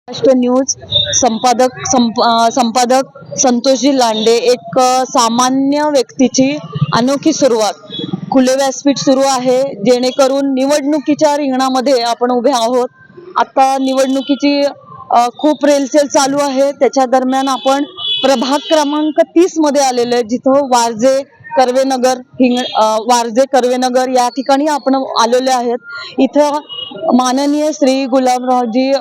Maharashtra news संपादक संतोषजी लांडे एक सामान्य व्यक्तीची अनोखी सुरुवात खुले व्यासपीठ सुरू आहे, जेणेकरून निवडणुकीच्या रिंगणामध्ये आपण उभे आहोत. आता निवडणुकीची खूप रेलचेल चालू आहे. त्याच्या दरम्यान आपण प्रभाग क्रमांक 30 मध्ये आलेलो आहे, जिथं वारजे कर्वेनगर या ठिकाणी आपण आलेले आहेत. इथं माननीय श्री गुलाबरावजी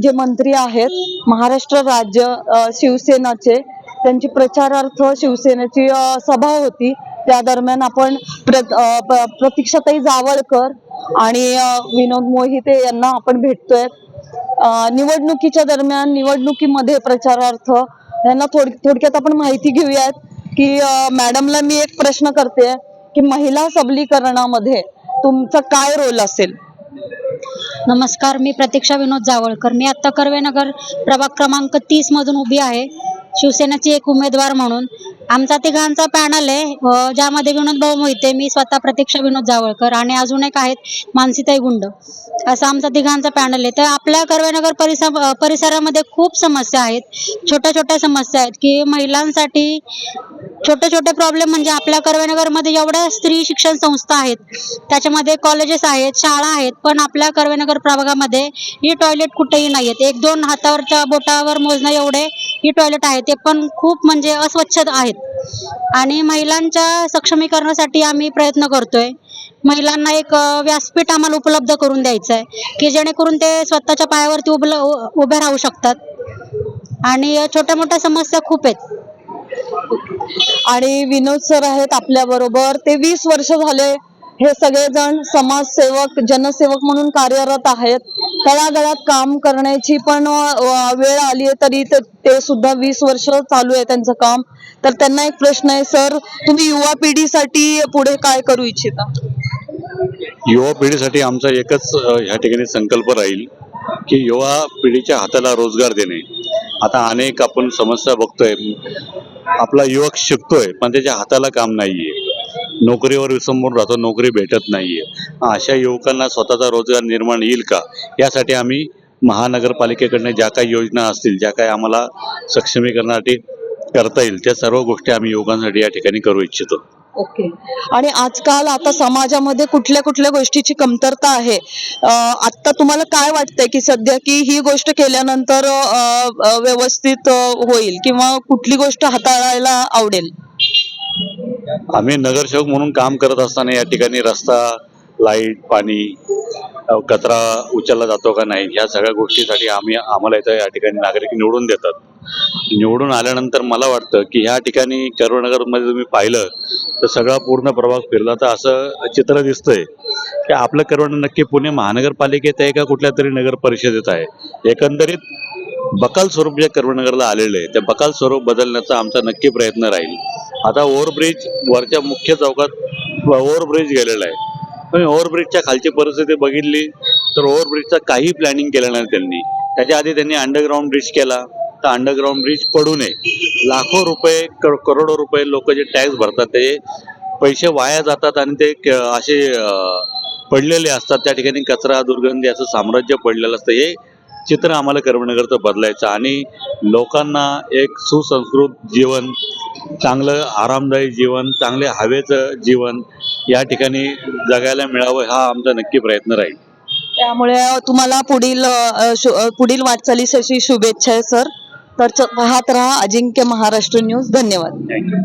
जे मंत्री आहेत महाराष्ट्र राज्य शिवसेनाचे, त्यांची प्रचारार्थ शिवसेनेची सभा होती. त्या दरम्यान आपण प्रतीक्षाताई जावळकर आणि विनोद मोहिते यांना आपण भेटतोय. निवडणुकीच्या दरम्यान निवडणुकीमध्ये प्रचारार्थ यांना थोडक्यात आपण माहिती घेऊयात की मॅडमला मी एक प्रश्न करते की महिला सबलीकरणामध्ये तुमचा काय रोल असेल? नमस्कार, मी प्रतीक्षा विनोद जावळकर. मी आता कर्वेनगर प्रभाग क्रमांक 30 मधून उभी आहे, शिवसेनेची एक उमेदवार म्हणून. आमचा तिघांचा पॅनल आहे, ज्यामध्ये विनोद भाऊ मोहिते, मी स्वतः प्रतीक्षा विनोद जावळकर आणि अजून एक आहेत मानसीताई गुंड, असा आमचा तिघांचा पॅनल आहे. तर आपल्या कर्वेनगर परिसरामध्ये खूप समस्या आहेत, छोट्या छोट्या समस्या आहेत की महिलांसाठी छोटे छोटे प्रॉब्लेम. म्हणजे आपल्या कर्वेनगरमध्ये एवढ्या स्त्री शिक्षण संस्था आहेत, त्याच्यामध्ये कॉलेजेस आहेत, शाळा आहेत, पण आपल्या कर्वेनगर प्रभागामध्ये ही टॉयलेट कुठेही नाही आहेत. 1-2 हातावरच्या बोटावर मोजणं एवढे ही टॉयलेट आहेत, ते पण खूप म्हणजे अस्वच्छ आहेत. आणि महिलांच्या सक्षमीकरणासाठी आम्ही प्रयत्न करतोय. महिलांना एक व्यासपीठ आम्हाला उपलब्ध करून द्यायचं आहे की जेणेकरून ते स्वतःच्या पायावरती उभे राहू शकतात. आणि छोट्या मोठ्या समस्या खूप आहेत. आणि विनोद सर आहेत आपल्या बरोबर. ते 20 वर्ष झाले हे सगळेजण समाजसेवक जनसेवक म्हणून कार्यरत आहेत. तळागाळात काम करण्याची पण वेळ आली आहे, तरी ते सुद्धा 20 वर्ष चालू आहे त्यांचं काम. तर त्यांना एक प्रश्न आहे, सर तुम्ही युवा पिढीसाठी पुढे काय करू इच्छिता? युवा पिढीसाठी आमचा एकच ह्या ठिकाणी संकल्प राहील की युवा पिढीच्या हाताला रोजगार देणे. आता अनेक आपण समस्या बघतोय, आपला युवक शिकतोय पण त्याच्या हाताला काम नाहीये, नोकरीवर विसंबून राहतो, नोकरी भेटत नाहीये. अशा युवकांना स्वतःचा रोजगार निर्माण येईल का, यासाठी आम्ही महानगरपालिकेकडनं ज्या काही योजना असतील, ज्या काही आम्हाला सक्षमीकरणासाठी करता येईल, त्या सर्व गोष्टी आम्ही युवकांसाठी या ठिकाणी करू इच्छितो. ओके. आणि आजकाल आता समाजामध्ये कुठल्या कुठल्या गोष्टीची कमतरता आहे, आता तुम्हाला काय वाटतंय की सध्या की ही गोष्ट केल्यानंतर व्यवस्थित होईल किंवा कुठली गोष्ट हाताळायला आवडेल? आम्ही नगरसेवक म्हणून काम करत असताना या ठिकाणी रस्ता, लाईट, पाणी, कचरा उचलला जातो का नाही, ह्या सगळ्या गोष्टीसाठी आम्हाला इथं या ठिकाणी नागरिक निवडून देतात. निवडून आल्यानंतर मला वाटतं की ह्या ठिकाणी कर्वेनगरमध्ये तुम्ही पाहिलं तर सगळा पूर्ण प्रभाग फिरला तर असं चित्र दिसतंय की आपलं कर्वेनगर नक्की पुणे महानगरपालिकेत आहे का कुठल्या तरी नगर परिषदेत आहे. एकंदरीत बकाल स्वरूप जे कर्वेनगरला आलेलं आहे, त्या बकाल स्वरूप बदलण्याचा आमचा नक्की प्रयत्न राहील. आता ओव्हरब्रिज वरच्या मुख्य चौकात ओव्हरब्रिज गेलेला आहे, पण ओव्हरब्रिजच्या खालची परिस्थिती बघितली तर ओव्हरब्रिजचा काही प्लॅनिंग केलं नाही त्यांनी. त्याच्या आधी त्यांनी अंडरग्राऊंड ब्रिज केला, तर अंडरग्राऊंड ब्रिज पडू नये. लाखो रुपये करोडो रुपये लोक जे टॅक्स भरतात ते पैसे वाया जातात आणि ते असे पडलेले असतात. त्या ठिकाणी कचरा, दुर्गंधी असं साम्राज्य पडलेलं असतं. हे चित्र आम्हाला कर्वेनगरचं बदलायचं आणि लोकांना एक सुसंस्कृत जीवन, चांगलं आरामदायी जीवन, चांगले हवेचं जीवन या ठिकाणी जगायला मिळावं, हा आमचा नक्की प्रयत्न राहील. त्यामुळे तुम्हाला पुढील वाटचालीसाठी शुभेच्छा आहे सर. तर पाहत राहा अजिंक्य महाराष्ट्र न्यूज. धन्यवाद. थँक्यू.